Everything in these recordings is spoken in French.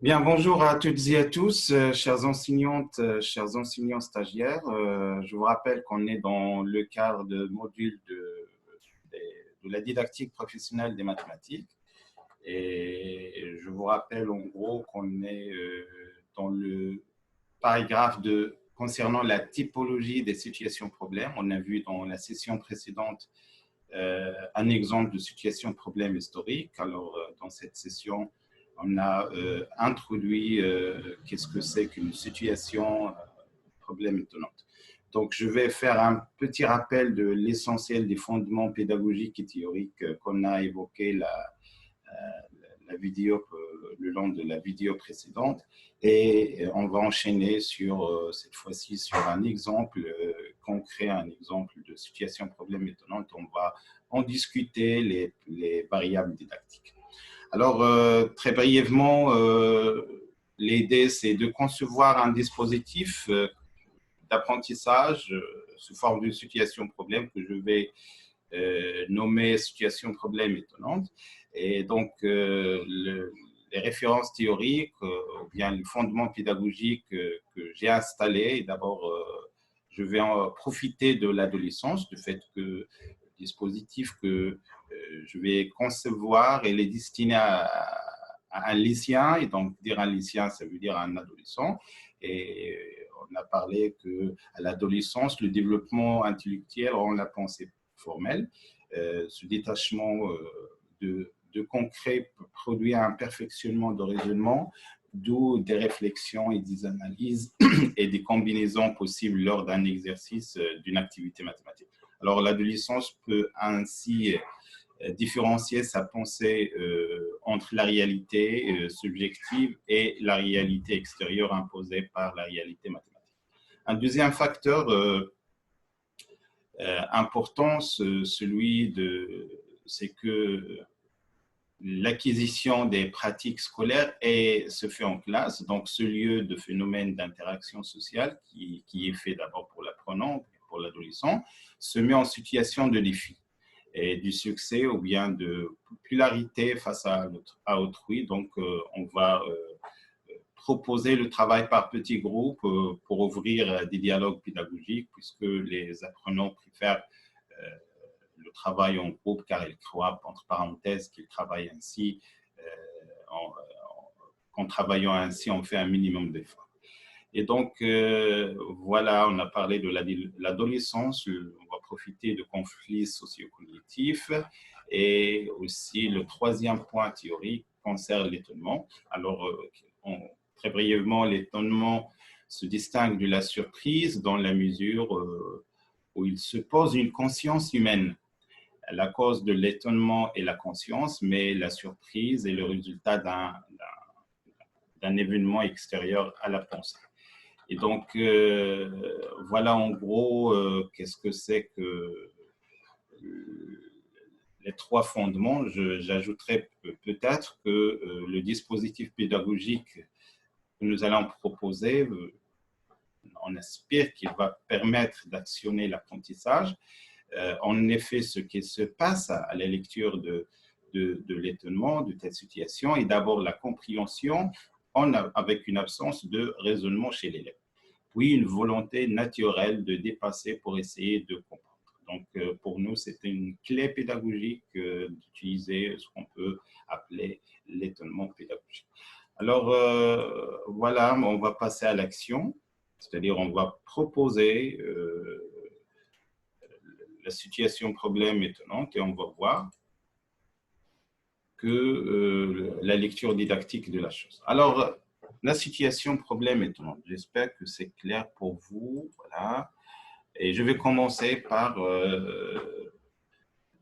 Bien, bonjour à toutes et à tous, chères enseignantes, chers enseignants stagiaires. Je vous rappelle qu'on est dans le cadre de module de la didactique professionnelle des mathématiques. Et je vous rappelle en gros qu'on est dans le paragraphe concernant la typologie des situations problèmes. On a vu dans la session précédente un exemple de situation problème historique. Alors, dans cette session, on a introduit qu'est-ce que c'est qu'une situation problème étonnante. Donc, je vais faire un petit rappel de l'essentiel des fondements pédagogiques et théoriques qu'on a évoqués la vidéo, le long de la vidéo précédente. Et on va enchaîner cette fois-ci sur un exemple concret, un exemple de situation problème étonnante. On va en discuter les variables didactiques. Alors, très brièvement, l'idée, c'est de concevoir un dispositif d'apprentissage sous forme d'une situation problème que je vais nommer situation problème étonnante. Et donc, les références théoriques ou bien les fondements pédagogiques que j'ai installés, d'abord, je vais en profiter de l'adolescence, du fait que le dispositif que je vais concevoir, il est destiné à un lycéen, et donc dire un lycéen, ça veut dire un adolescent. Et on a parlé qu'à l'adolescence, le développement intellectuel rend la pensée formelle. Ce détachement de concret produit un perfectionnement de raisonnement, d'où des réflexions et des analyses et des combinaisons possibles lors d'un exercice d'une activité mathématique. Alors, l'adolescence peut ainsi différencier sa pensée entre la réalité subjective et la réalité extérieure imposée par la réalité mathématique. Un deuxième facteur important, c'est que l'acquisition des pratiques scolaires se fait en classe, donc ce lieu de phénomène d'interaction sociale qui est fait d'abord pour l'apprenant, pour l'adolescent, se met en situation de défi et du succès ou bien de popularité face à autrui. Donc, on va proposer le travail par petits groupes pour ouvrir des dialogues pédagogiques, puisque les apprenants préfèrent le travail en groupe car ils croient, entre parenthèses, qu'ils travaillent ainsi, qu'en travaillant ainsi, on fait un minimum d'efforts. Et donc, voilà, on a parlé de l'adolescence, on va profiter de conflits socio-cognitifs, et aussi le troisième point théorique concerne l'étonnement. Alors, très brièvement, l'étonnement se distingue de la surprise dans la mesure où il se pose une conscience humaine. La cause de l'étonnement est la conscience, mais la surprise est le résultat d'un événement extérieur à la pensée. Et donc, voilà en gros qu'est-ce que c'est que les trois fondements. J'ajouterais peut-être que le dispositif pédagogique que nous allons proposer, on espère qu'il va permettre d'actionner l'apprentissage. En effet, ce qui se passe à la lecture de l'étonnement, de telle situation, est d'abord la compréhension avec une absence de raisonnement chez l'élève, puis une volonté naturelle de dépasser pour essayer de comprendre. Donc, pour nous, c'est une clé pédagogique d'utiliser ce qu'on peut appeler l'étonnement pédagogique. Alors, voilà, on va passer à l'action, c'est-à-dire on va proposer la situation problème étonnante et on va voir que la lecture didactique de la chose. Alors, la situation problème étonnante, j'espère que c'est clair pour vous. Voilà. Et je vais commencer par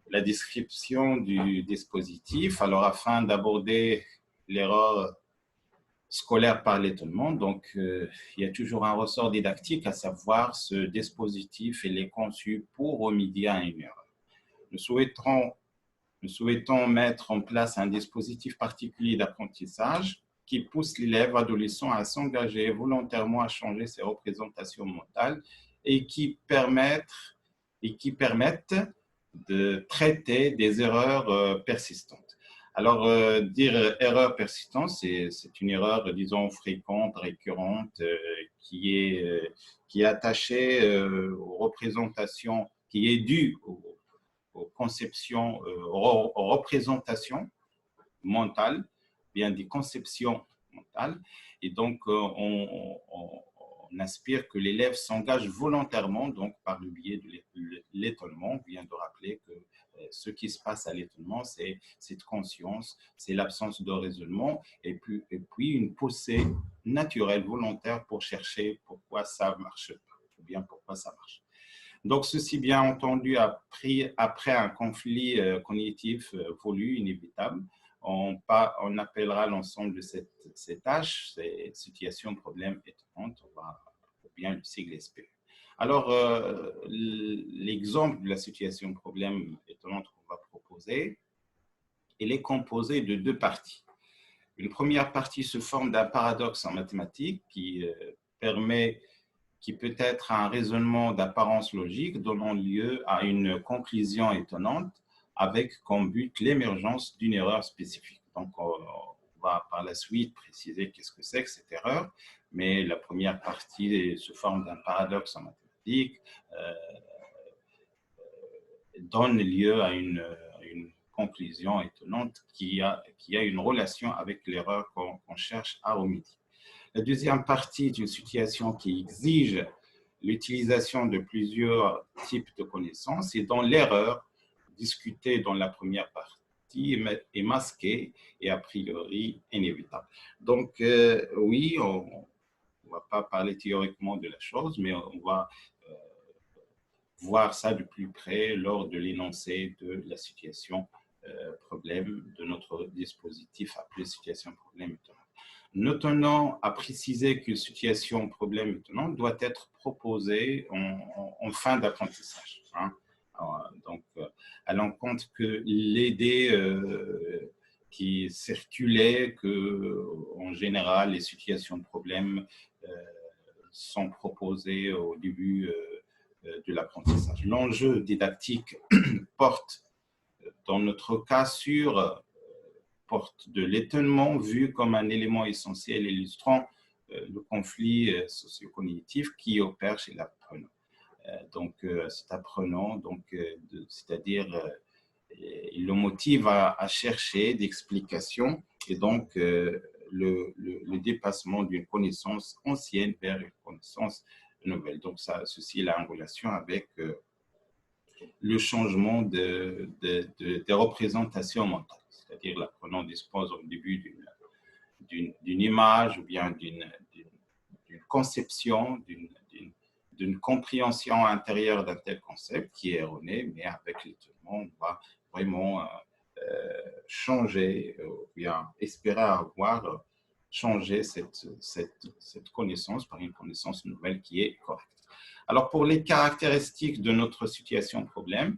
la description du dispositif. Alors, afin d'aborder l'erreur scolaire par l'étonnement, donc il y a toujours un ressort didactique, à savoir ce dispositif, il est conçu pour remédier à une erreur. Nous souhaitons mettre en place un dispositif particulier d'apprentissage qui pousse l'élève adolescent à s'engager volontairement à changer ses représentations mentales et qui permettent de traiter des erreurs persistantes. Alors, dire erreur persistante, c'est une erreur, disons, fréquente, récurrente, qui est attachée aux représentations, qui est due aux conceptions, aux représentations mentales, bien des conceptions mentales. Et donc, on aspire que l'élève s'engage volontairement, donc par le biais de l'étonnement. On vient de rappeler que ce qui se passe à l'étonnement, c'est cette conscience, c'est l'absence de raisonnement, et puis une poussée naturelle, volontaire pour chercher pourquoi ça marche pas, ou bien pourquoi ça marche. Donc, ceci bien entendu, après un conflit cognitif voulu, inévitable, on appellera l'ensemble de cette tâche, ces situations, problèmes étonnantes, on va bien le sigle SP. Alors, l'exemple de la situation problème étonnante qu'on va proposer, elle est composée de deux parties. Une première partie se forme d'un paradoxe en mathématiques qui peut être un raisonnement d'apparence logique donnant lieu à une conclusion étonnante avec comme but l'émergence d'une erreur spécifique. Donc, on va par la suite préciser qu'est-ce que c'est que cette erreur, mais la première partie se forme d'un paradoxe en mathématiques, donne lieu à une conclusion étonnante qui a une relation avec l'erreur qu'on cherche à remédier. La deuxième partie est une situation qui exige l'utilisation de plusieurs types de connaissances et dont l'erreur discutée dans la première partie est masquée et a priori inévitable. Donc, oui, on ne va pas parler théoriquement de la chose, mais on va voir ça de plus près lors de l'énoncé de la situation problème de notre dispositif appelé situation problème étonnante. Nous tenons à préciser qu'une situation problème étonnante doit être proposée en fin d'apprentissage. Hein. Donc, allant compte que l'idée qui circulait que, en général, les situations de problème sont proposées au début de l'apprentissage. L'enjeu didactique porte, dans notre cas, porte de l'étonnement vu comme un élément essentiel illustrant le conflit socio-cognitif qui opère chez l'apprenant. Donc, cet apprenant, c'est-à-dire, il le motive à chercher d'explications et donc le dépassement d'une connaissance ancienne vers une connaissance nouvelle. Donc, ceci a en relation avec le changement des représentations mentales. C'est-à-dire l'apprenant dispose au début d'une image ou bien d'une conception, d'une compréhension intérieure d'un tel concept qui est erroné, mais avec l'étonnement, on va vraiment changer, ou bien espérer avoir changé cette connaissance par une connaissance nouvelle qui est correcte. Alors, pour les caractéristiques de notre situation problème,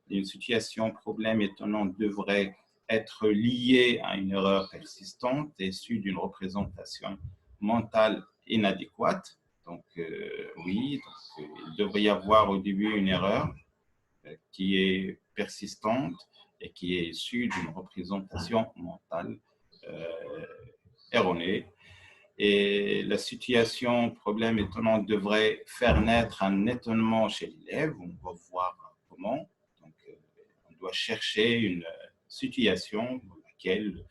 une situation problème étonnante devrait être liée à une erreur persistante issue d'une représentation mentale inadéquate. Donc, oui, il devrait y avoir au début une erreur qui est persistante et qui est issue d'une représentation mentale erronée. Et la situation problème étonnant devrait faire naître un étonnement chez l'élève. On va voir comment. Donc, on doit chercher une situation dans laquelle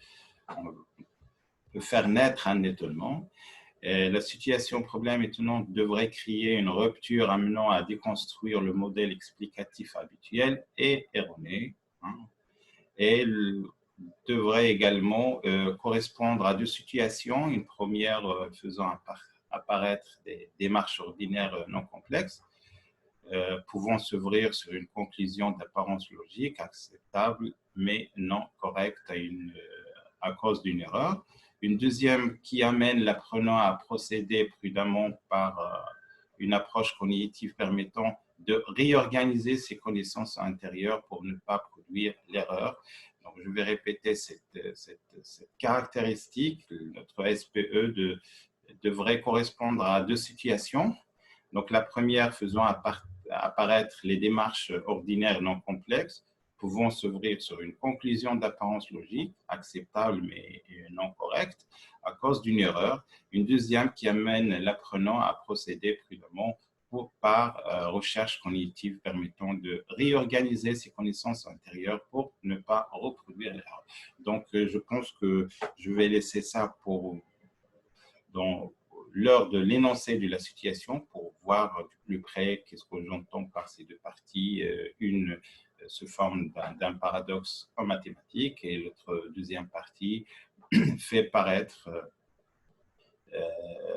on peut faire naître un étonnement. Et la situation problème étonnante devrait créer une rupture amenant à déconstruire le modèle explicatif habituel et erroné. Hein. Et devrait également correspondre à deux situations. Une première faisant apparaître des démarches ordinaires non complexes, pouvant s'ouvrir sur une conclusion d'apparence logique acceptable, mais non correcte à cause d'une erreur. Une deuxième qui amène l'apprenant à procéder prudemment par une approche cognitive permettant de réorganiser ses connaissances intérieures pour ne pas produire l'erreur. Donc, je vais répéter cette caractéristique. Notre SPE devrait correspondre à deux situations. Donc, la première faisant apparaître les démarches ordinaires non complexes, pouvant s'ouvrir sur une conclusion d'apparence logique, acceptable mais non correcte, à cause d'une erreur. Une deuxième qui amène l'apprenant à procéder prudemment par recherche cognitive permettant de réorganiser ses connaissances antérieures pour ne pas reproduire l'erreur. Donc, je pense que je vais laisser ça pour lors de l'énoncé de la situation pour voir du plus près qu'est-ce que j'entends par ces deux parties. Une se forme d'un paradoxe en mathématiques et l'autre deuxième partie fait paraître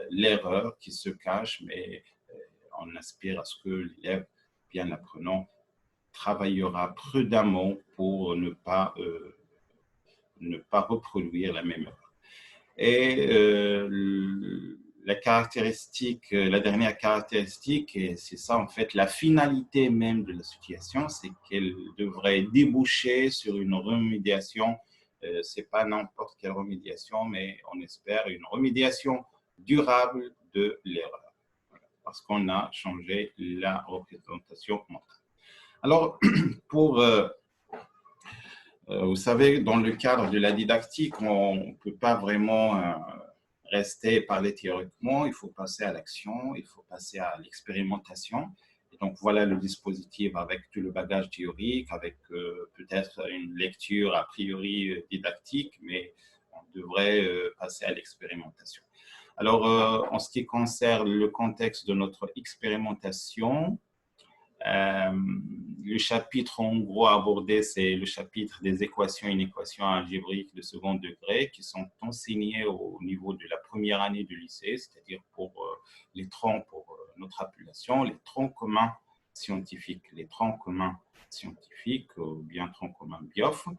l'erreur qui se cache, mais on aspire à ce que l'élève, bien apprenant, travaillera prudemment pour ne pas reproduire la même erreur. Et la dernière caractéristique, et c'est ça en fait, la finalité même de la situation, c'est qu'elle devrait déboucher sur une remédiation. C'est pas n'importe quelle remédiation, mais on espère une remédiation durable de l'erreur, parce qu'on a changé la représentation mentale. Alors, vous savez, dans le cadre de la didactique, on ne peut pas vraiment rester et parler théoriquement, il faut passer à l'action, il faut passer à l'expérimentation. Et donc, voilà le dispositif avec tout le bagage théorique, avec peut-être une lecture a priori didactique, mais on devrait passer à l'expérimentation. Alors, en ce qui concerne le contexte de notre expérimentation, le chapitre en gros abordé, c'est le chapitre des équations et inéquations algébriques de second degré qui sont enseignées au niveau de la première année du lycée, c'est-à-dire pour les troncs, pour notre appellation, les troncs communs scientifiques, ou bien troncs communs BIOF.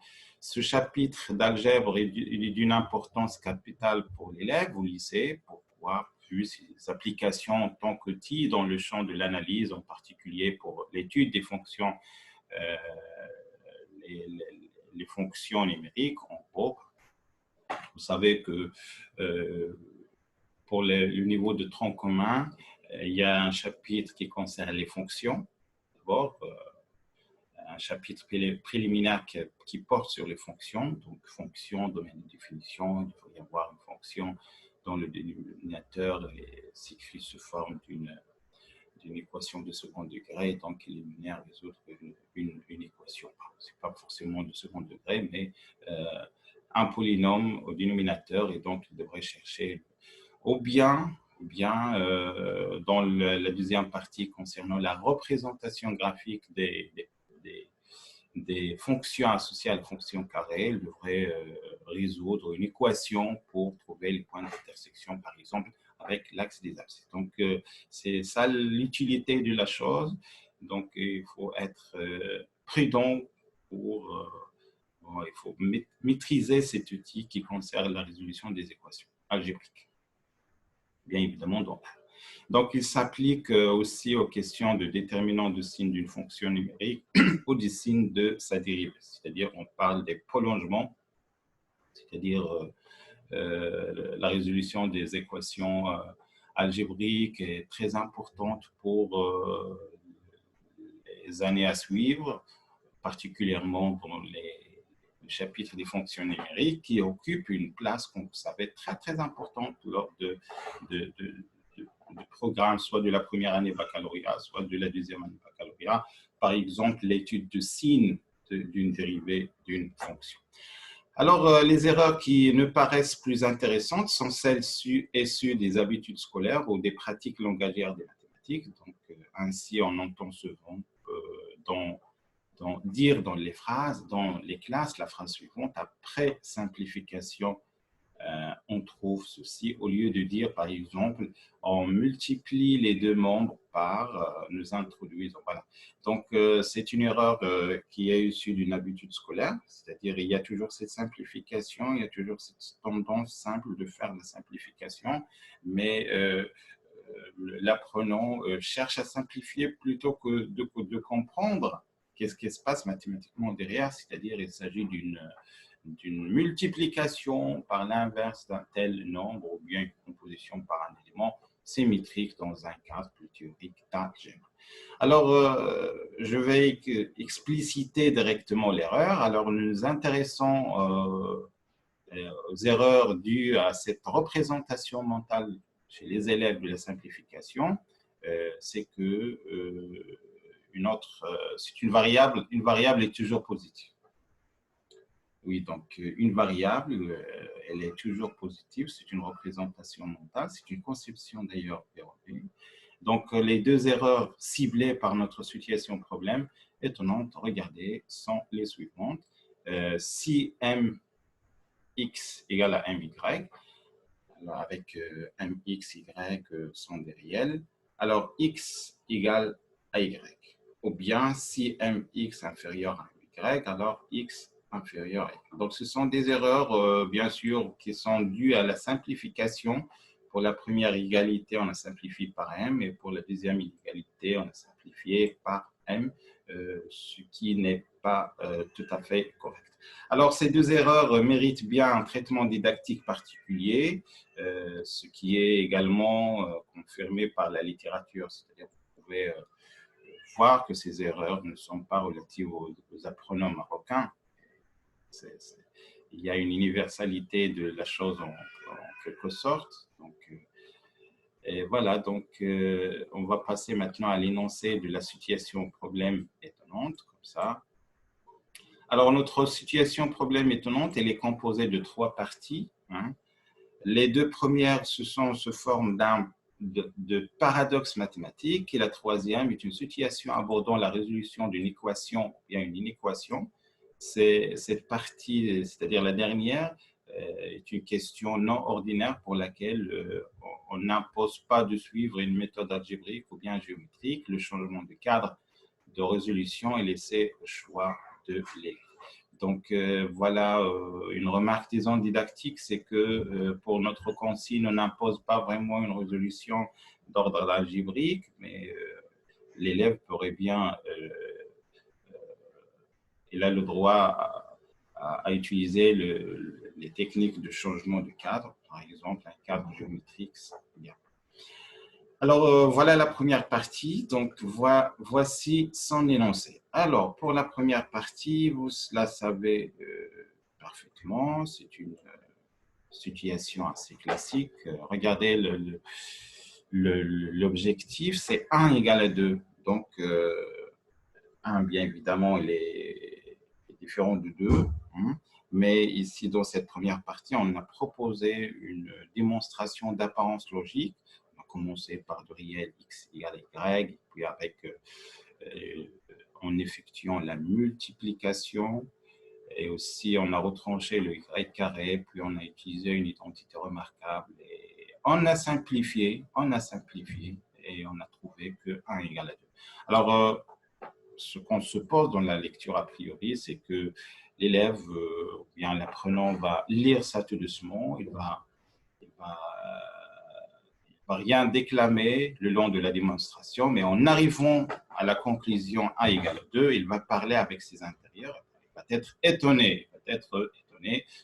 Ce chapitre d'algèbre est d'une importance capitale pour l'élève au lycée pour pouvoir ses applications en tant qu'outil dans le champ de l'analyse, en particulier pour l'étude des fonctions, les fonctions numériques, en gros. Vous savez que pour le niveau de tronc commun, il y a un chapitre qui concerne les fonctions. D'abord, un chapitre préliminaire qui porte sur les fonctions. Donc, fonction, domaine de définition, il faut y avoir une fonction dont le dénominateur s'écrit sous forme d'une équation de second degré, donc il énumère résoudre une équation. Ce n'est pas forcément de second degré, mais un polynôme au dénominateur, et donc il devrait chercher ou bien dans la deuxième partie concernant la représentation graphique des fonctions associées à la fonction carrée, il devrait résoudre une équation pour trouver les points d'intersection, par exemple, avec l'axe des abscisses. Donc, c'est ça l'utilité de la chose. Donc, il faut être prudent il faut maîtriser cet outil qui concerne la résolution des équations algébriques. Bien évidemment, donc, il s'applique aussi aux questions de déterminant de signe d'une fonction numérique ou du signe de sa dérivée. C'est-à-dire, on parle des prolongements, c'est-à-dire la résolution des équations algébriques est très importante pour les années à suivre, particulièrement dans le chapitre des fonctions numériques, qui occupe une place, comme vous savez, très, très importante lors de programme, soit de la première année baccalauréat, soit de la deuxième année baccalauréat. Par exemple, l'étude de signe d'une dérivée d'une fonction. Alors, les erreurs qui ne paraissent plus intéressantes sont celles issues des habitudes scolaires ou des pratiques langagières des mathématiques. Donc, ainsi, on entend souvent dire dans les phrases, dans les classes, la phrase suivante, après simplification, on trouve ceci, au lieu de dire, par exemple, on multiplie les deux membres par, nous introduisons, voilà. Donc, c'est une erreur qui est issue d'une habitude scolaire, c'est-à-dire il y a toujours cette simplification, il y a toujours cette tendance simple de faire la simplification, mais l'apprenant cherche à simplifier plutôt que de comprendre qu'est-ce qui se passe mathématiquement derrière, c'est-à-dire il s'agit d'une multiplication par l'inverse d'un tel nombre ou bien une composition par un élément symétrique dans un cadre plus théorique d'algèbre. Alors, je vais expliciter directement l'erreur. Alors, nous nous intéressons aux erreurs dues à cette représentation mentale chez les élèves de la simplification. C'est que c'est une variable est toujours positive. Oui, donc une variable, elle est toujours positive, c'est une représentation mentale, c'est une conception d'ailleurs erronée. Donc les deux erreurs ciblées par notre situation problème étonnante, regardez, sont les suivantes. Si mx égale à my, alors avec mx, y sont des réels, alors x égale à y. Ou bien si mx inférieur à y, alors x inférieur à y. Donc ce sont des erreurs, bien sûr, qui sont dues à la simplification. Pour la première égalité, on a simplifié par m, et pour la deuxième égalité, on a simplifié par m, ce qui n'est pas tout à fait correct. Alors, ces deux erreurs méritent bien un traitement didactique particulier, ce qui est également confirmé par la littérature. C'est-à-dire que vous pouvez voir que ces erreurs ne sont pas relatives aux apprenants marocains. Il y a une universalité de la chose en quelque sorte. Donc, et voilà, donc on va passer maintenant à l'énoncé de la situation problème étonnante, comme ça. Alors, notre situation problème étonnante, elle est composée de 3 parties. Hein. Les 2 premières se forment de paradoxe mathématique, et la troisième est une situation abordant la résolution d'une équation ou bien une inéquation. Cette partie, c'est-à-dire la dernière, est une question non ordinaire pour laquelle on n'impose pas de suivre une méthode algébrique ou bien géométrique. Le changement de cadre de résolution est laissé au choix de l'élève. Donc, voilà, une remarque, disons, didactique, c'est que pour notre consigne, on n'impose pas vraiment une résolution d'ordre algébrique, mais l'élève pourrait bien, il a le droit à utiliser les techniques de changement de cadre, par exemple, un cadre géométrique, c'est bien. Alors, voilà la première partie. Donc, voici son énoncé. Alors, pour la première partie, vous la savez parfaitement. C'est une situation assez classique. Regardez l'objectif, c'est 1 égale à 2. Donc, 1, bien évidemment, il est différent de 2. Hein. Mais ici, dans cette première partie, on a proposé une démonstration d'apparence logique. On a commencé par le réel x égale à y, puis avec, en effectuant la multiplication, et aussi on a retranché le y carré, puis on a utilisé une identité remarquable, et on a simplifié, et on a trouvé que 1 égale à 2. Alors, ce qu'on se pose dans la lecture a priori, c'est que l'élève, ou bien l'apprenant, va lire ça tout doucement, il va rien déclamer le long de la démonstration, mais en arrivant à la conclusion 1 égale à 2, il va parler avec ses intérieurs, il va être étonné,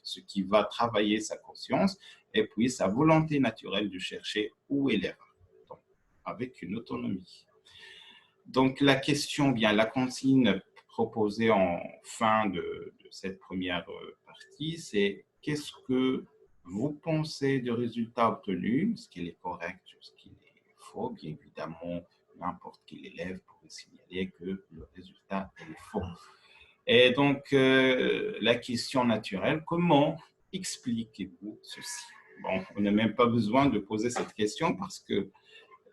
ce qui va travailler sa conscience et puis sa volonté naturelle de chercher où est l'erreur, avec une autonomie. Donc, la question, bien la consigne proposée en fin de cette première partie, c'est qu'est-ce que vous pensez du résultat obtenu, est-ce qu'il est correct ou est-ce qu'il est faux? Bien évidemment, n'importe quel élève pourrait signaler que le résultat est faux. Et donc, la question naturelle, comment expliquez-vous ceci? Bon, on n'a même pas besoin de poser cette question parce que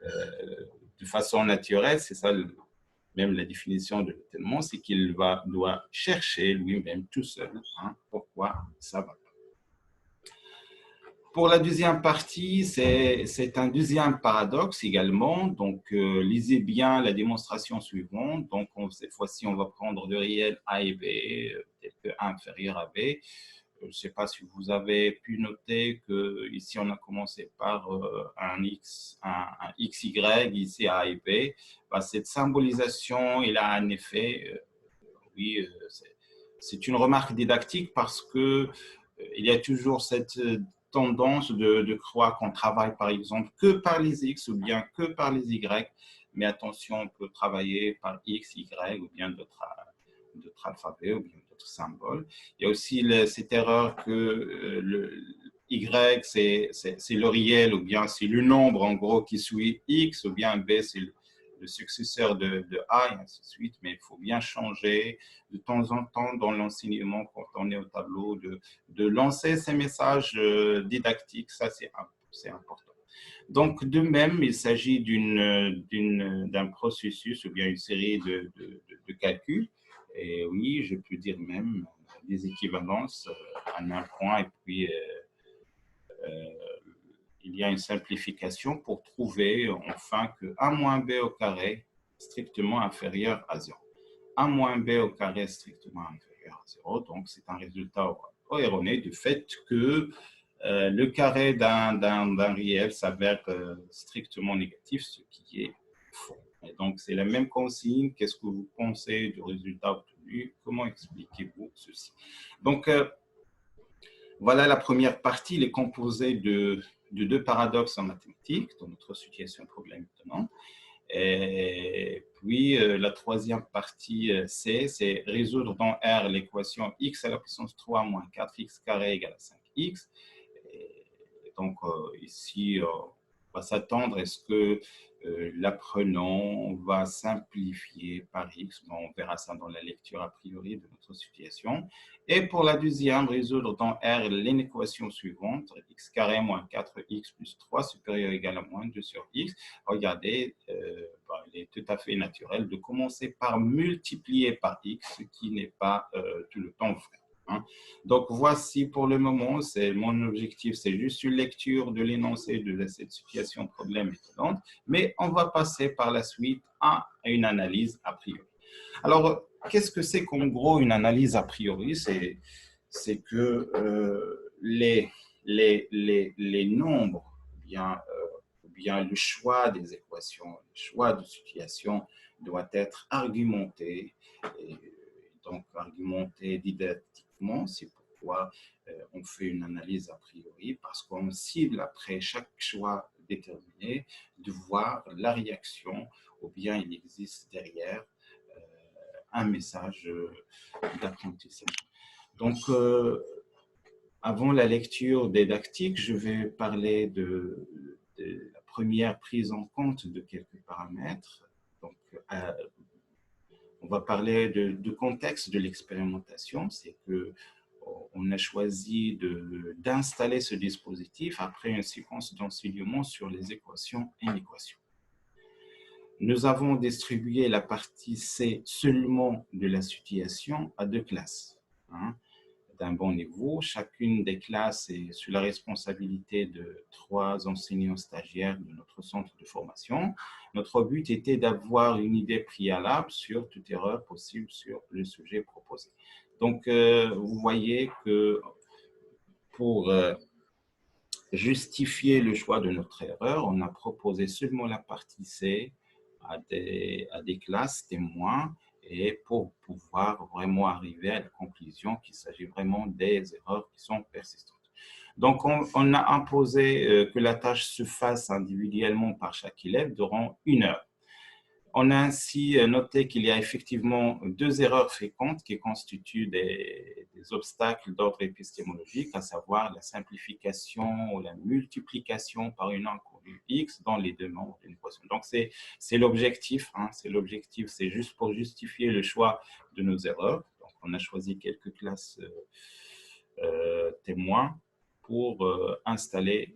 de façon naturelle, c'est ça même la définition de l'étonnement, c'est qu'il doit chercher lui-même tout seul pourquoi ça va pas. Pour la deuxième partie, c'est un deuxième paradoxe également. Donc, lisez bien la démonstration suivante. Donc, cette fois-ci, on va prendre le réel A et B, peut-être que A inférieur à B. Je ne sais pas si vous avez pu noter qu'ici, on a commencé par un XY, ici A et B. Cette symbolisation, il a un effet, oui, c'est une remarque didactique parce qu'il y a toujours cette tendance de croire qu'on travaille par exemple que par les X ou bien que par les Y, mais attention, on peut travailler par X, Y ou bien d'autres alphabets ou bien d'autres symboles. Il y a aussi cette erreur que le Y, c'est le réel ou bien c'est le nombre en gros qui suit X ou bien B, c'est le successeur de A et ainsi de suite, mais il faut bien changer de temps en temps dans l'enseignement quand on est au tableau, de lancer ces messages didactiques, ça c'est important. Donc, de même, il s'agit d'un processus ou bien une série de calculs. Et oui, je peux dire même des équivalences en un point. Et puis, il y a une simplification pour trouver enfin que a moins b au carré est strictement inférieur à 0. A moins b au carré est strictement inférieur à 0. Donc, c'est un résultat erroné du fait que le carré d'un réel s'avère strictement négatif, ce qui est faux. Et donc, c'est la même consigne. Qu'est-ce que vous pensez du résultat obtenu? Comment expliquez-vous ceci? Donc, voilà la première partie. Elle est composée de deux paradoxes en mathématiques dans notre situation problème maintenant. Et puis, la troisième partie C, c'est résoudre dans R l'équation x à la puissance 3 moins 4x carré égale à 5x. Donc, ici, on va s'attendre à ce que l'apprenant va simplifier par X. Bon, on verra ça dans la lecture a priori de notre situation. Et pour la deuxième, résoudre dans R l'équation suivante, x carré moins 4x plus 3 supérieur ou égal à moins 2 sur x. Regardez, il est tout à fait naturel de commencer par multiplier par x, ce qui n'est pas tout le temps vrai. Donc, voici pour le moment, c'est mon objectif, c'est juste une lecture de l'énoncé de cette situation problème étonnante, mais on va passer par la suite à une analyse a priori. Alors, qu'est-ce que c'est qu'en gros une analyse a priori? C'est que les nombres, ou bien le choix des équations, le choix de situation doit être argumenté, et donc argumenté didactiquement. C'est pourquoi on fait une analyse a priori, parce qu'on cible après chaque choix déterminé de voir la réaction, ou bien il existe derrière un message d'apprentissage. Donc, avant la lecture didactique, je vais parler de la première prise en compte de quelques paramètres. Donc, on va parler de contexte de l'expérimentation, c'est que on a choisi d'installer ce dispositif après une séquence d'enseignement sur les équations et inéquations. Nous avons distribué la partie C seulement de la situation à deux classes d'un bon niveau. Chacune des classes est sous la responsabilité de 3 enseignants stagiaires de notre centre de formation. Notre but était d'avoir une idée préalable sur toute erreur possible sur le sujet proposé. Donc, vous voyez que pour justifier le choix de notre erreur, on a proposé seulement la partie C à des classes témoins, et pour pouvoir vraiment arriver à la conclusion qu'il s'agit vraiment des erreurs qui sont persistantes. Donc, on a imposé que la tâche se fasse individuellement par chaque élève durant 1 heure. On a ainsi noté qu'il y a effectivement 2 erreurs fréquentes qui constituent des obstacles d'ordre épistémologique, à savoir la simplification ou la multiplication par une inconnue x dans les deux membres d'une équation. Donc, c'est l'objectif, c'est juste pour justifier le choix de nos erreurs. Donc, on a choisi quelques classes témoins pour installer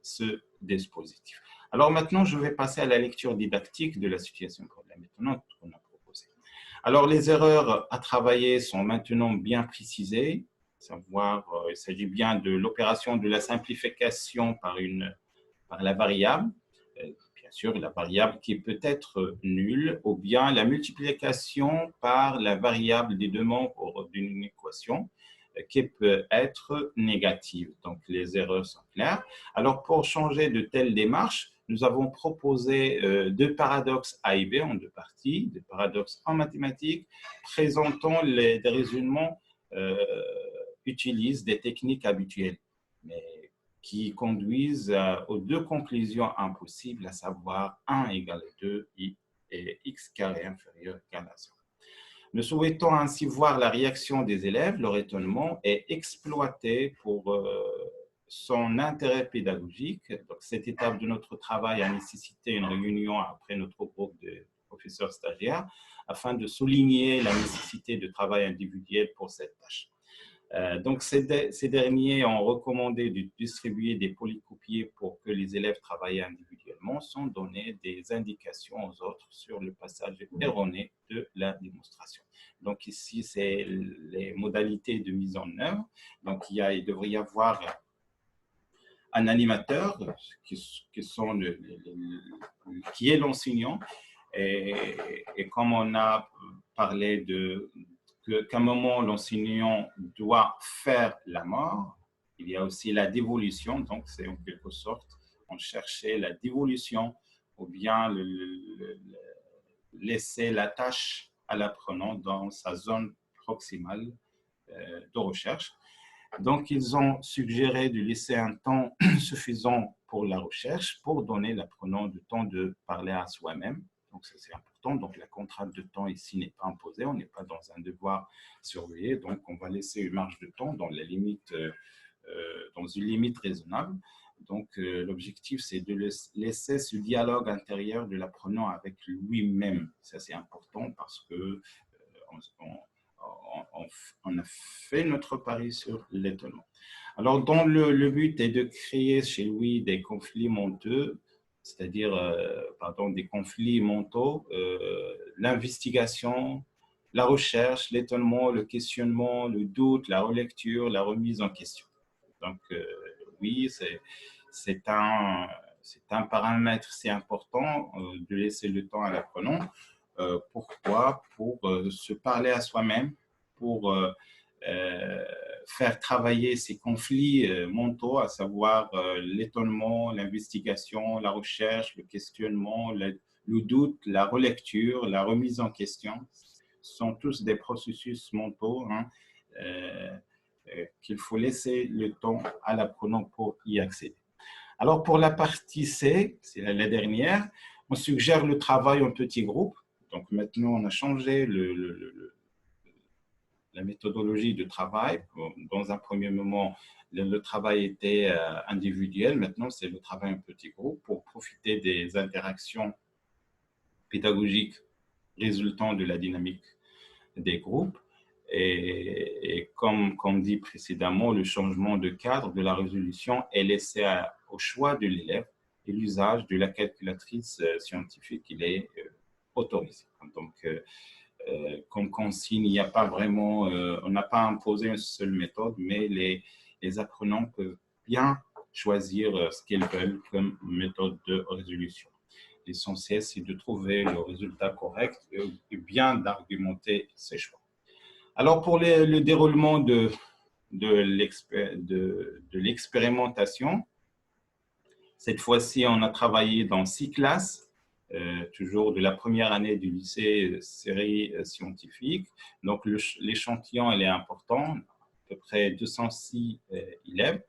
ce dispositif. Alors maintenant, je vais passer à la lecture didactique de la situation problème étonnante qu'on a proposée. Alors, les erreurs à travailler sont maintenant bien précisées, savoir il s'agit bien de l'opération de la simplification par la variable, bien sûr la variable qui peut être nulle, ou bien la multiplication par la variable des deux membres d'une équation, qui peut être négative. Donc, les erreurs sont claires. Alors, pour changer de telle démarche, nous avons proposé 2 paradoxes A et B en 2 parties, des paradoxes en mathématiques présentant des raisonnements utilisent des techniques habituelles. mais qui conduisent aux deux conclusions impossibles, à savoir 1 égale 2 et x carré inférieur égale à 0. Nous souhaitons ainsi voir la réaction des élèves, leur étonnement, et exploiter pour son intérêt pédagogique. Donc, cette étape de notre travail a nécessité une réunion après notre groupe de professeurs stagiaires afin de souligner la nécessité de travail individuel pour cette tâche. Donc, ces derniers ont recommandé de distribuer des polycopiés pour que les élèves travaillent individuellement sans donner des indications aux autres sur le passage erroné de la démonstration. Donc, ici, c'est les modalités de mise en œuvre. Donc, il devrait y avoir un animateur qui est l'enseignant. Et comme on a parlé qu'à un moment, l'enseignant doit faire la mort, il y a aussi la dévolution. Donc, c'est en quelque sorte, on cherchait la dévolution ou bien laisser la tâche à l'apprenant dans sa zone proximale de recherche. Donc, ils ont suggéré de laisser un temps suffisant pour la recherche pour donner l'apprenant le temps de parler à soi-même. Donc, ça, c'est important. Donc, la contrainte de temps ici n'est pas imposée. On n'est pas dans un devoir surveillé. Donc, on va laisser une marge de temps dans une limite raisonnable. Donc, l'objectif, c'est de laisser ce dialogue intérieur de l'apprenant avec lui-même. Ça, c'est important parce que on a fait notre pari sur l'étonnement. Alors, dont le but est de créer chez lui des conflits mentaux, c'est-à-dire des conflits mentaux, l'investigation, la recherche, l'étonnement, le questionnement, le doute, la relecture, la remise en question. Donc, oui, c'est un paramètre, c'est important de laisser le temps à l'apprenant. Pourquoi? Pour se parler à soi-même, pour faire travailler ces conflits mentaux, à savoir l'étonnement, l'investigation, la recherche, le questionnement, le doute, la relecture, la remise en question. Ce sont tous des processus mentaux qu'il faut laisser le temps à l'apprenant pour y accéder. Alors, pour la partie C, c'est la dernière, on suggère le travail en petits groupes. Donc, maintenant, on a changé la méthodologie de travail. Dans un premier moment, le travail était individuel. Maintenant, c'est le travail en petits groupes pour profiter des interactions pédagogiques résultant de la dynamique des groupes. Et comme dit précédemment, le changement de cadre de la résolution est laissé au choix de l'élève et l'usage de la calculatrice scientifique, il est autorisé. Donc, comme consigne, il n'y a pas vraiment, on n'a pas imposé une seule méthode, mais les apprenants peuvent bien choisir ce qu'ils veulent comme méthode de résolution. L'essentiel, c'est de trouver le résultat correct et bien d'argumenter ses choix. Alors, pour le déroulement de l'expérimentation, cette fois-ci, on a travaillé dans 6 classes, toujours de la première année du lycée série scientifique. Donc, l'échantillon, il est important, à peu près 206 élèves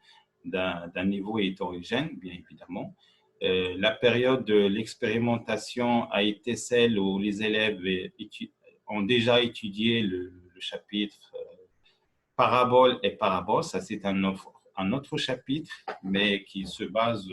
d'un niveau hétérogène, bien évidemment. La période de l'expérimentation a été celle où les élèves ont déjà étudié le chapitre parabole et parabole. Ça, c'est un autre chapitre, mais qui se base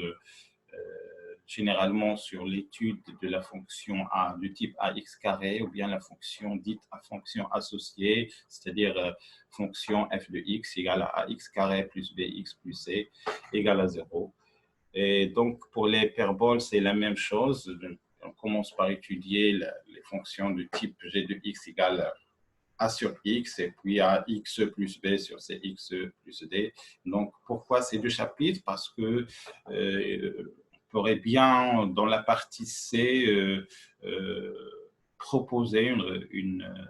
généralement sur l'étude de la fonction de type ax carré ou bien la fonction dite à fonction associée, c'est-à-dire fonction f de x égale à ax carré plus bx plus c égale à 0. Et donc, pour les hyperboles, c'est la même chose. On commence par étudier les fonctions de type g de x égale a sur x et puis à x plus b sur cx plus d. Donc, pourquoi ces deux chapitres? Parce que on pourrait bien, dans la partie C, proposer une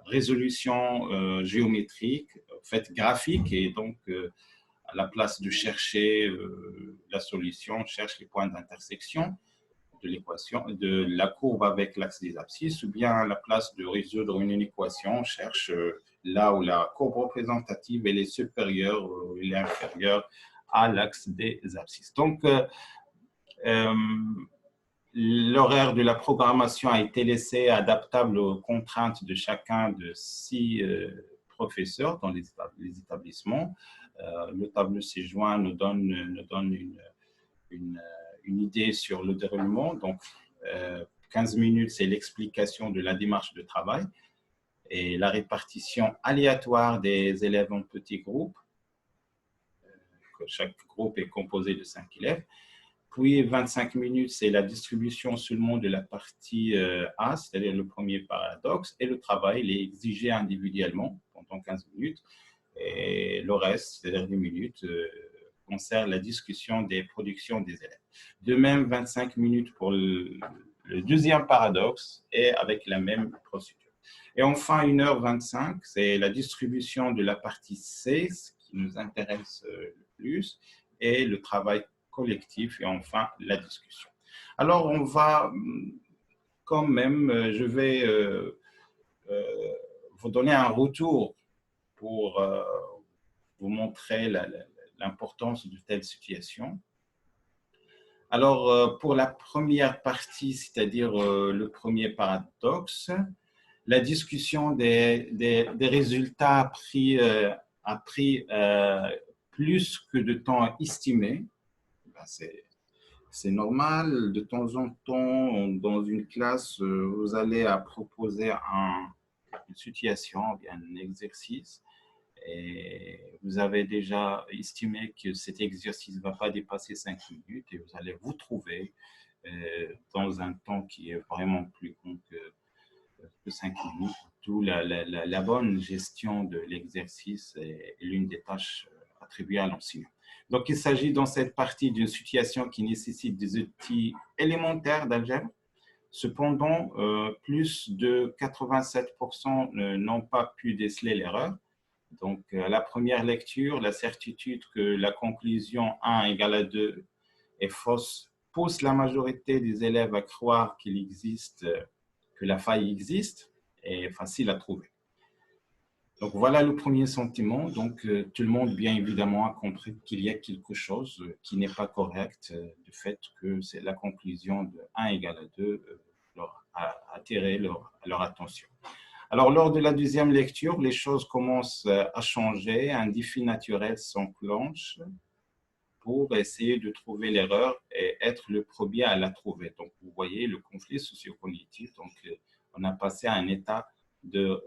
résolution géométrique, en fait graphique, et donc à la place de chercher la solution, on cherche les points d'intersection. l'équation, de la courbe avec l'axe des abscisses, ou bien à la place de résoudre une équation, on cherche là où la courbe représentative elle est supérieure ou elle est inférieure à l'axe des abscisses. Donc, l'horaire de la programmation a été laissé adaptable aux contraintes de chacun de 6 professeurs dans les établissements. Le tableau ci-joint nous donne une idée sur le déroulement. Donc, 15 minutes, c'est l'explication de la démarche de travail et la répartition aléatoire des élèves en petits groupes. Chaque groupe est composé de 5 élèves. Puis 25 minutes, c'est la distribution seulement de la partie A, c'est-à-dire le premier paradoxe, et le travail, il est exigé individuellement pendant 15 minutes. Et le reste, c'est-à-dire 10 minutes, concerne la discussion des productions des élèves. De même, 25 minutes pour le deuxième paradoxe et avec la même procédure. Et enfin, 1h25, c'est la distribution de la partie C, ce qui nous intéresse le plus, et le travail collectif et enfin la discussion. Alors, on va quand même, je vais vous donner un retour pour vous montrer l'importance de telle situation. Alors, pour la première partie, c'est-à-dire le premier paradoxe, la discussion des résultats a pris plus que de temps estimé. Ben, c'est normal. De temps en temps, dans une classe, vous allez proposer une situation, bien un exercice. Et vous avez déjà estimé que cet exercice ne va pas dépasser 5 minutes et vous allez vous trouver dans un temps qui est vraiment plus long que 5 minutes. D'où la bonne gestion de l'exercice est l'une des tâches attribuées à l'enseignant. Donc, il s'agit dans cette partie d'une situation qui nécessite des outils élémentaires d'algèbre. Cependant, plus de 87% n'ont pas pu déceler l'erreur. Donc, à la première lecture, la certitude que la conclusion 1 égale à 2 est fausse pousse la majorité des élèves à croire qu'il existe, que la faille existe et est facile à trouver. Donc, voilà le premier sentiment. Donc, tout le monde, bien évidemment, a compris qu'il y a quelque chose qui n'est pas correct du fait que la conclusion de 1 égale à 2 a attiré leur attention. Alors, lors de la deuxième lecture, les choses commencent à changer. Un défi naturel s'enclenche pour essayer de trouver l'erreur et être le premier à la trouver. Donc, vous voyez le conflit socio-cognitif. Donc, on a passé à un état de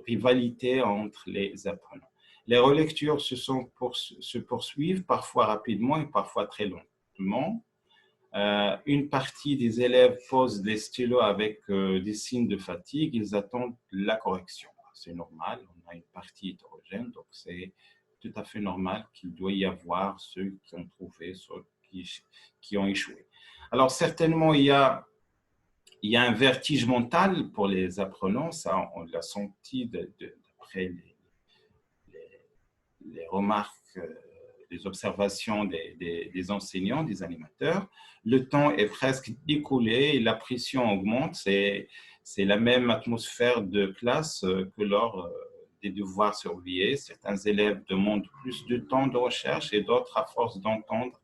rivalité entre les apprenants. Les relectures se poursuivent, parfois rapidement et parfois très lentement. Une partie des élèves posent des stylos avec des signes de fatigue, ils attendent la correction. C'est normal, on a une partie hétérogène, donc c'est tout à fait normal qu'il doit y avoir ceux qui ont trouvé, ceux qui ont échoué. Alors certainement, il y a un vertige mental pour les apprenants, ça on l'a senti d'après les remarques, les observations des enseignants, des animateurs. Le temps est presque écoulé et la pression augmente. C'est la même atmosphère de classe que lors des devoirs surveillés. Certains élèves demandent plus de temps de recherche et d'autres, à force d'entendre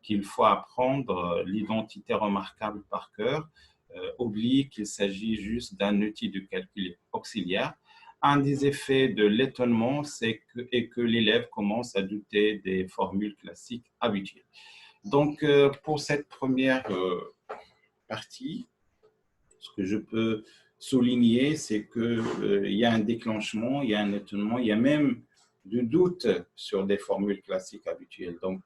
qu'il faut apprendre l'identité remarquable par cœur, oublient qu'il s'agit juste d'un outil de calcul auxiliaire. Un des effets de l'étonnement, c'est que l'élève commence à douter des formules classiques habituelles. Donc, pour cette première partie, ce que je peux souligner, c'est qu'il y a un déclenchement, il y a un étonnement, il y a même du doute sur des formules classiques habituelles. Donc,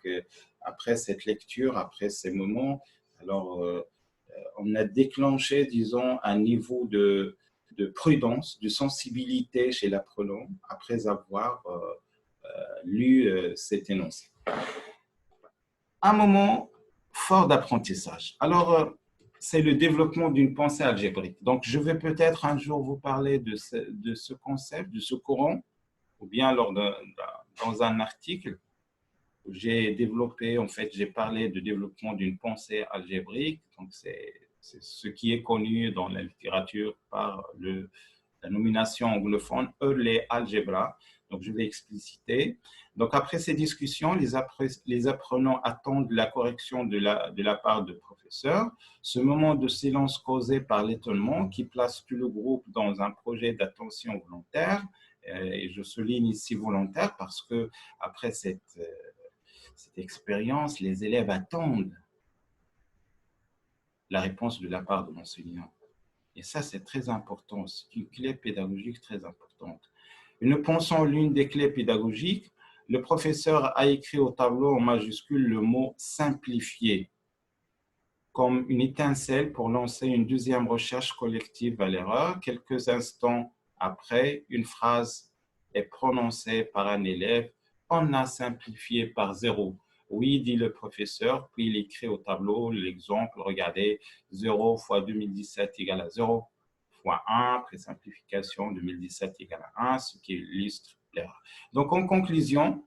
après cette lecture, après ces moments, alors, on a déclenché, disons, un niveau de prudence, de sensibilité chez l'apprenant après avoir lu cet énoncé. Un moment fort d'apprentissage. Alors, c'est le développement d'une pensée algébrique. Donc, je vais peut-être un jour vous parler de ce concept, de ce courant, ou bien dans un article. j'ai développé, en fait, j'ai parlé de développement d'une pensée algébrique. Donc, c'est ce qui est connu dans la littérature par la nomination anglophone Early Algebra. Donc, je vais expliciter. Donc, après ces discussions, les apprenants attendent la correction de la part du professeur. Ce moment de silence causé par l'étonnement qui place tout le groupe dans un projet d'attention volontaire, et je souligne ici volontaire parce que après cette expérience, les élèves attendent la réponse de la part de l'enseignant. Et ça, c'est très important. C'est une clé pédagogique très importante. Et nous pensons l'une des clés pédagogiques. Le professeur a écrit au tableau en majuscule le mot simplifier comme une étincelle pour lancer une deuxième recherche collective à l'erreur. Quelques instants après, une phrase est prononcée par un élève. On a simplifié par 0. Oui, dit le professeur, puis il écrit au tableau l'exemple, regardez, 0 fois 2017 égale à 0 fois 1, après simplification, 2017 égale à 1, ce qui illustre l'erreur. Donc, en conclusion,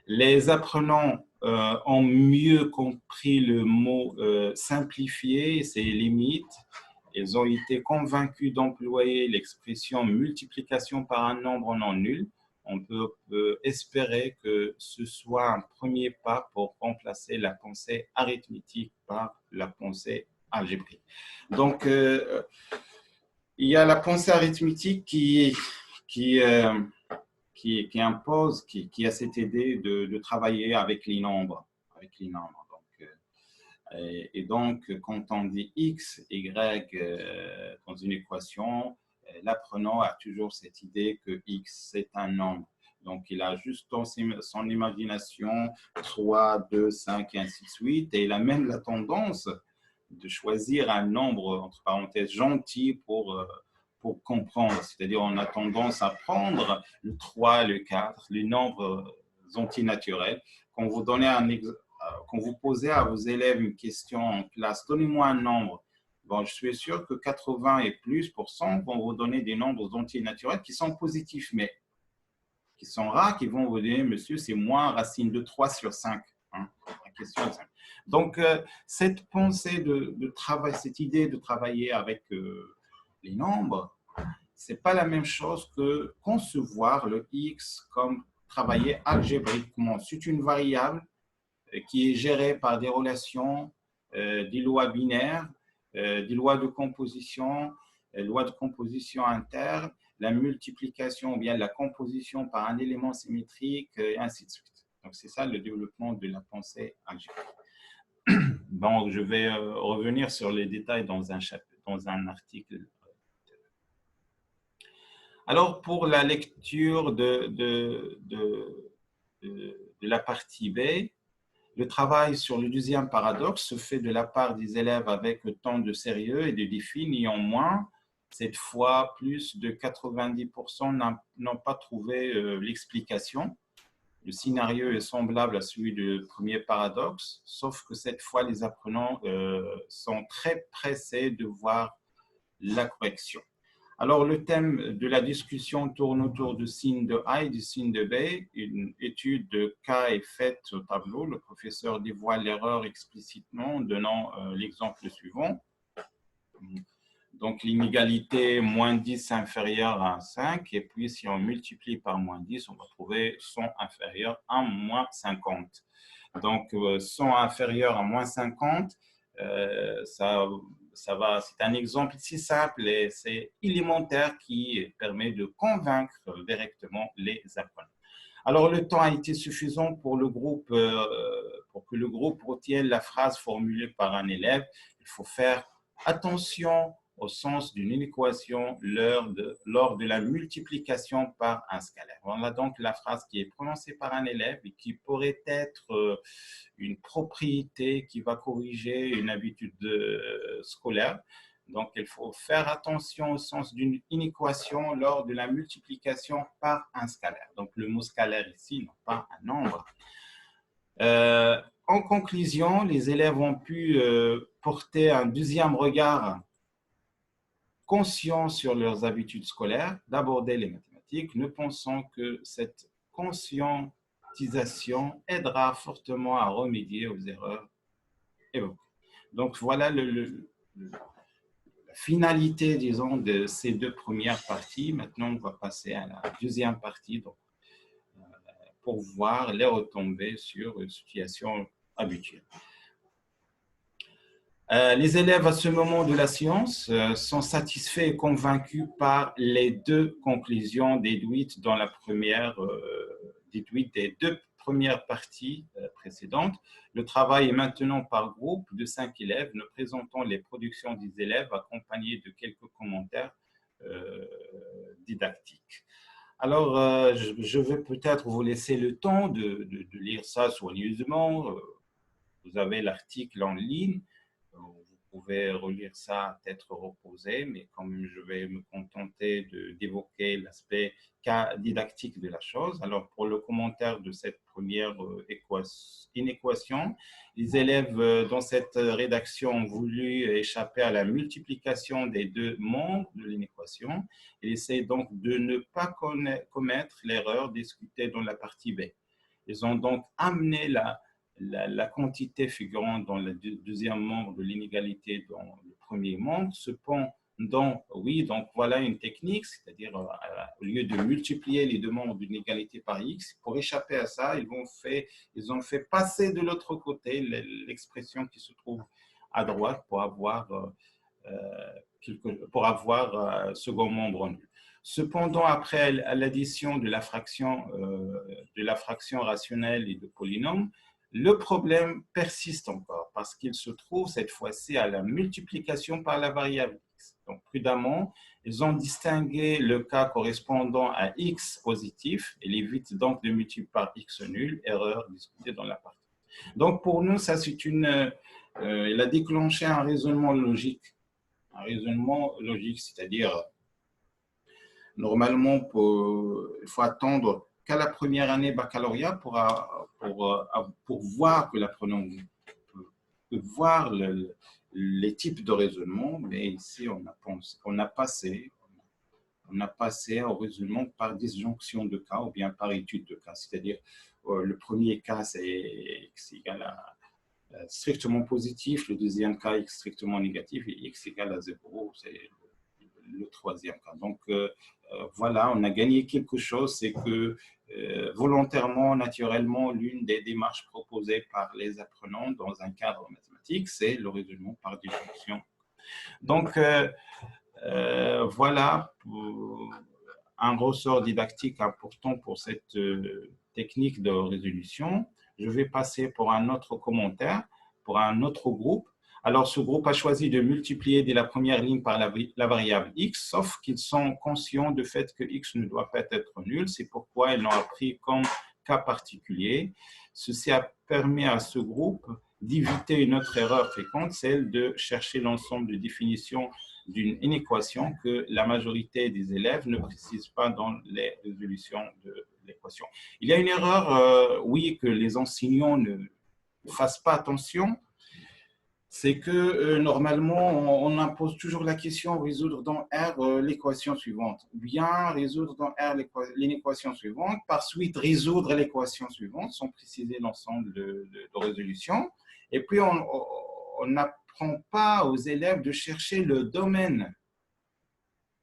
les apprenants ont mieux compris le mot simplifier et ses limites. Ils ont été convaincus d'employer l'expression multiplication par un nombre non nul. On peut espérer que ce soit un premier pas pour remplacer la pensée arithmétique par la pensée algébrique. Donc, il y a la pensée arithmétique qui impose, qui a cette idée de travailler avec les nombres. Donc, et donc, quand on dit X, Y dans une équation, l'apprenant a toujours cette idée que X, c'est un nombre. Donc, il a juste dans son imagination 3, 2, 5 et ainsi de suite. Et il a même la tendance de choisir un nombre, entre parenthèses, gentil pour comprendre. C'est-à-dire, on a tendance à prendre le 3, le 4, les nombres antinaturels. Quand vous donnez quand vous posez à vos élèves une question en classe, donnez-moi un nombre. Bon, je suis sûr que 80 et plus % vont vous donner des nombres antinaturels qui sont positifs, mais qui sont rares, qui vont vous dire, monsieur, c'est moins racine de 3 sur 5. Hein, la question est simple. Donc, cette pensée de travail, cette idée de travailler avec les nombres, ce n'est pas la même chose que concevoir le X comme travailler algébriquement. C'est une variable qui est gérée par des relations, des lois binaires, des lois de composition internes, la multiplication ou bien la composition par un élément symétrique, et ainsi de suite. Donc, c'est ça le développement de la pensée algébrique. Donc, je vais revenir sur les détails dans un article. Alors, pour la lecture de la partie B, le travail sur le deuxième paradoxe se fait de la part des élèves avec tant de sérieux et de défis. Néanmoins, cette fois, plus de 90% n'ont pas trouvé l'explication. Le scénario est semblable à celui du premier paradoxe, sauf que cette fois, les apprenants sont très pressés de voir la correction. Alors, le thème de la discussion tourne autour du signe de A et du signe de B. Une étude de cas est faite au tableau. Le professeur dévoile l'erreur explicitement en donnant l'exemple suivant. Donc, l'inégalité moins 10 inférieure à 5. Et puis, si on multiplie par moins 10, on va trouver 100 inférieur à moins 50. Donc, 100 inférieur à moins 50, c'est un exemple si simple et c'est élémentaire qui permet de convaincre directement les apprenants. Alors, le temps a été suffisant pour que le groupe retienne la phrase formulée par un élève. Il faut faire attention au sens d'une équation lors de la multiplication par un scalaire. Voilà donc la phrase qui est prononcée par un élève et qui pourrait être une propriété qui va corriger une habitude scolaire. Donc, il faut faire attention au sens d'une équation lors de la multiplication par un scalaire. Donc, le mot scalaire ici, non pas un nombre. En conclusion, les élèves ont pu porter un deuxième regard conscient sur leurs habitudes scolaires, d'aborder les mathématiques. Nous pensons que cette conscience systématisation aidera fortement à remédier aux erreurs évoquées. Donc, voilà la finalité, disons, de ces deux premières parties. Maintenant, on va passer à la deuxième partie donc, pour voir les retombées sur une situation habituelle. Les élèves à ce moment de la science sont satisfaits et convaincus par les deux conclusions déduites dans la première, déduites des deux premières parties précédentes. Le travail est maintenant par groupe de 5 élèves. Nous présentons les productions des élèves accompagnées de quelques commentaires didactiques. Alors, je vais peut-être vous laisser le temps de lire ça soigneusement. Vous avez l'article en ligne. Vous pouvez relire ça à tête reposée, mais comme je vais me contenter d'évoquer l'aspect didactique de la chose, alors pour le commentaire de cette première inéquation, les élèves dans cette rédaction ont voulu échapper à la multiplication des deux membres de l'inéquation et essaient donc de ne pas commettre l'erreur discutée dans la partie B. Ils ont donc amené la quantité figurant dans le deuxième membre de l'inégalité dans le premier membre. Cependant, oui, donc voilà une technique, c'est-à-dire au lieu de multiplier les deux membres d'une égalité par x, pour échapper à ça, ils ont fait passer de l'autre côté l'expression qui se trouve à droite pour avoir second membre nul. Cependant, après l'addition de la fraction rationnelle et de polynômes, le problème persiste encore parce qu'il se trouve cette fois-ci à la multiplication par la variable x. Donc, prudemment, ils ont distingué le cas correspondant à x positif et l'évitent donc de multiplier par x nul, erreur discutée dans la partie. Donc, pour nous, ça c'est il a déclenché un raisonnement logique. Un raisonnement logique, c'est-à-dire, normalement, il faut attendre qu'à la première année baccalauréat pour voir que l'apprenant peut voir les types de raisonnement, mais ici, on a passé au raisonnement par disjonction de cas ou bien par étude de cas, c'est-à-dire le premier cas, c'est x égale à strictement positif, le deuxième cas x strictement négatif et x égale à 0, c'est le troisième cas. Donc voilà, on a gagné quelque chose, c'est que volontairement, naturellement, l'une des démarches proposées par les apprenants dans un cadre mathématique, c'est le raisonnement par disjonction. Donc voilà un ressort didactique important pour cette technique de résolution. Je vais passer pour un autre commentaire, pour un autre groupe. Alors, ce groupe a choisi de multiplier dès la première ligne par la variable x, sauf qu'ils sont conscients du fait que x ne doit pas être nul. C'est pourquoi ils l'ont appris comme cas particulier. Ceci a permis à ce groupe d'éviter une autre erreur fréquente, celle de chercher l'ensemble de définitions d'une inéquation que la majorité des élèves ne précisent pas dans les résolutions de l'équation. Il y a une erreur, oui, que les enseignants ne fassent pas attention, c'est que normalement, on impose toujours la question résoudre dans R l'équation suivante, ou bien résoudre dans R l'inéquation suivante, par suite résoudre l'équation suivante sans préciser l'ensemble de résolution. Et puis, on n'apprend pas aux élèves de chercher le domaine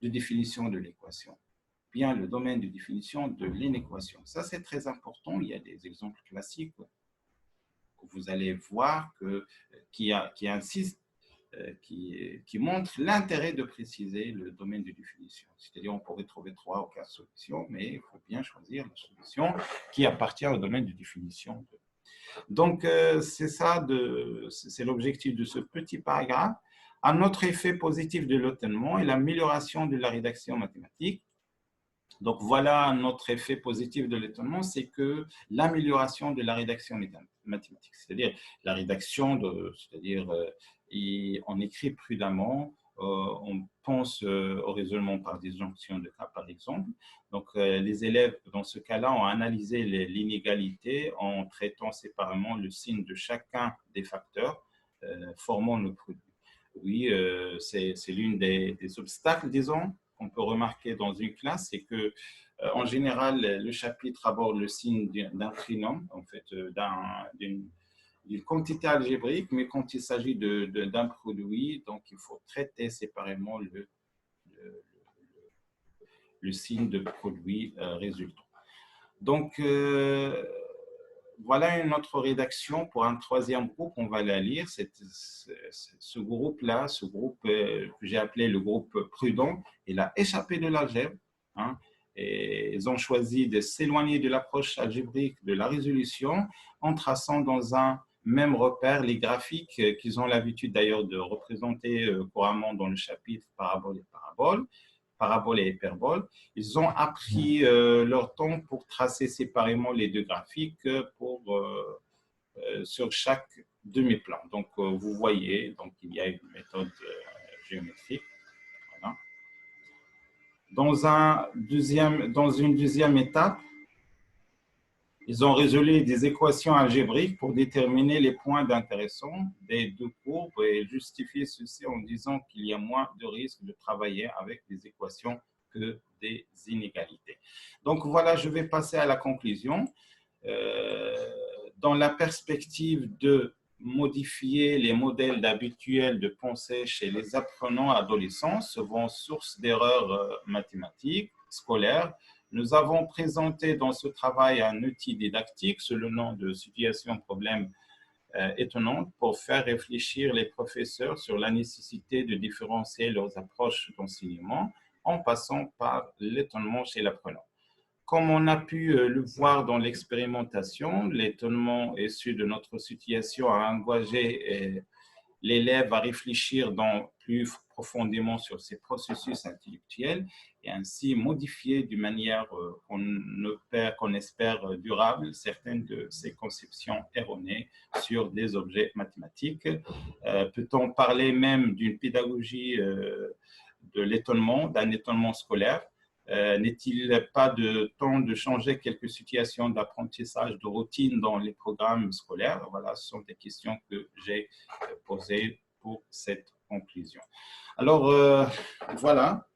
de définition de l'équation, bien le domaine de définition de l'inéquation. Ça, c'est très important. Il y a des exemples classiques que vous allez voir qui insistent, qui montrent l'intérêt de préciser le domaine de définition. C'est-à-dire, on pourrait trouver 3 ou 4 solutions, mais il faut bien choisir la solution qui appartient au domaine de définition. Donc, c'est l'objectif de ce petit paragraphe. Un autre effet positif de l'étonnement est l'amélioration de la rédaction mathématique. Donc, voilà un autre effet positif de l'étonnement, c'est que l'amélioration de la rédaction mathématique, c'est-à-dire la rédaction, c'est-à-dire on écrit prudemment, on pense au raisonnement par disjonction de cas, par exemple. Donc, les élèves, dans ce cas-là, ont analysé l'inégalité en traitant séparément le signe de chacun des facteurs formant le produit. Oui, c'est l'une des obstacles, disons, qu'on peut remarquer dans une classe, c'est que En général, le chapitre aborde le signe d'un trinôme, en fait, d'une quantité algébrique, mais quand il s'agit d'un produit, donc il faut traiter séparément le signe de produit résultant. Donc, voilà une autre rédaction pour un troisième groupe, on va la lire. Ce groupe-là, ce groupe que j'ai appelé le groupe prudent, il a échappé de l'algèbre. Hein, et ils ont choisi de s'éloigner de l'approche algébrique de la résolution en traçant dans un même repère les graphiques qu'ils ont l'habitude d'ailleurs de représenter couramment dans le chapitre parabole et parabole et hyperbole. Ils ont appris leur temps pour tracer séparément les deux graphiques sur chaque demi-plan. Donc, vous voyez, donc, il y a une méthode géométrique. Voilà. Dans une deuxième étape, ils ont résolu des équations algébriques pour déterminer les points d'intéressant des deux courbes et justifier ceci en disant qu'il y a moins de risque de travailler avec des équations que des inégalités. Donc voilà, je vais passer à la conclusion. Dans la perspective de modifier les modèles habituels de pensée chez les apprenants adolescents, souvent source d'erreurs mathématiques, scolaires, nous avons présenté dans ce travail un outil didactique sous le nom de situation problème étonnante pour faire réfléchir les professeurs sur la nécessité de différencier leurs approches d'enseignement en passant par l'étonnement chez l'apprenant. Comme on a pu le voir dans l'expérimentation, l'étonnement issu de notre situation a engagé l'élève à réfléchir plus profondément sur ses processus intellectuels et ainsi modifier d'une manière qu'on espère durable certaines de ses conceptions erronées sur des objets mathématiques. Peut-on parler même d'une pédagogie de l'étonnement, d'un étonnement scolaire? N'est-il pas de temps de changer quelques situations d'apprentissage de routine dans les programmes scolaires? Voilà, ce sont des questions que j'ai posées pour cette conclusion. Alors, voilà.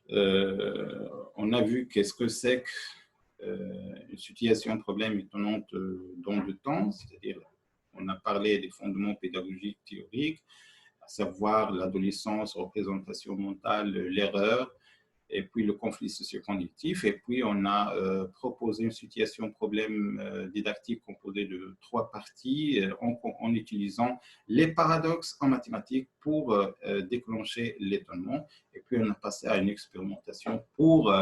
On a vu qu'est-ce que c'est qu'une situation de problème étonnante dans le temps, c'est-à-dire on a parlé des fondements pédagogiques théoriques, à savoir l'adolescence, représentation mentale, l'erreur, et puis le conflit socio-cognitif. Et puis, on a proposé une situation problème didactique composée de 3 parties en utilisant les paradoxes en mathématiques pour déclencher l'étonnement. Et puis, on a passé à une expérimentation pour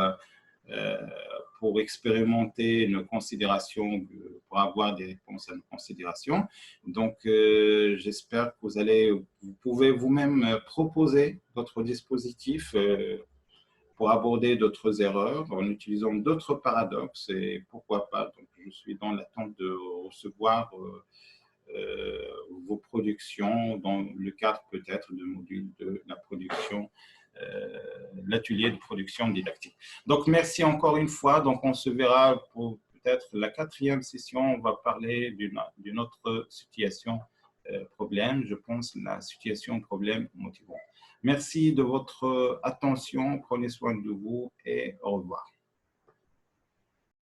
expérimenter nos considérations, pour avoir des réponses à nos considérations. Donc, j'espère que vous pouvez vous-même proposer votre dispositif pour aborder d'autres erreurs en utilisant d'autres paradoxes et pourquoi pas. Donc, je suis dans l'attente de recevoir vos productions dans le cadre peut-être de module de la production, l'atelier de production didactique. Donc, merci encore une fois. Donc, on se verra pour peut-être la 4e session. On va parler d'une autre situation problème, je pense la situation problème motivant. Merci de votre attention, prenez soin de vous et au revoir.